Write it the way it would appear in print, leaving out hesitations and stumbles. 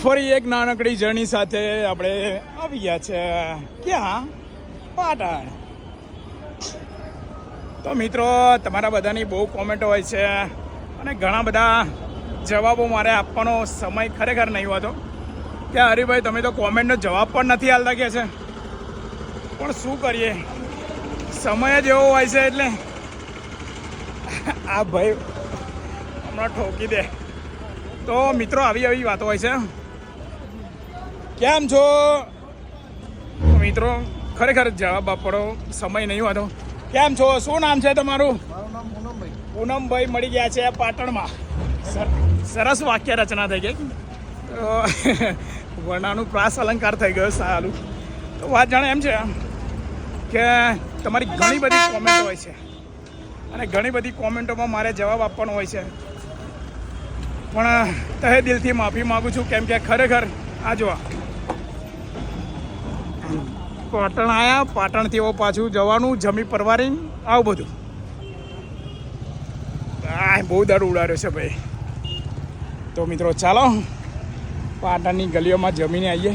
ફરી એક નાનકડી જર્ની સાથે આપણે આવી ગયા છે ક્યાં પાટણ. તો મિત્રો તમારા બધાની બહુ કોમેન્ટો હોય છે અને ઘણા બધા જવાબો મારે આપવાનો સમય ખરેખર નહીં હોતો કે હરિભાઈ તમે તો કોમેન્ટનો જવાબ પણ નથી હાલતા કે છે, પણ શું કરીએ સમય જ એવો હોય છે. એટલે આ ભાઈ હમણાં ઠોકી દે. તો મિત્રો આવી વાતો હોય છે. કેમ છો મિત્રો? ખરેખર જવાબ આપવાનો સમય નહીં હોતો. કેમ છો? શું નામ છે તમારું? મારું નામ પૂનમભાઈ. પૂનમભાઈ મળી ગયા છે પાટણમાં. સરસ વાક્ય રચના થઈ ગઈ. તો વર્ણાનું પ્રાસ અલંકાર થઈ ગયો સારું. તો વાત જાણે એમ છે કે તમારી ઘણી બધી કોમેન્ટ હોય છે અને ઘણી બધી કોમેન્ટોમાં મારે જવાબ આપવાનો હોય છે, પણ તહે દિલથી માફી માગું છું કેમ કે ખરેખર આ જો પાટણ આવ્યા, પાટણથી પાછું જવાનું જમી પરવારી આવું બધું. બહુ દર ઉડાડ્યો છે ભાઈ. તો મિત્રો ચાલો પાટણની ગલીઓમાં જમીને આવીએ.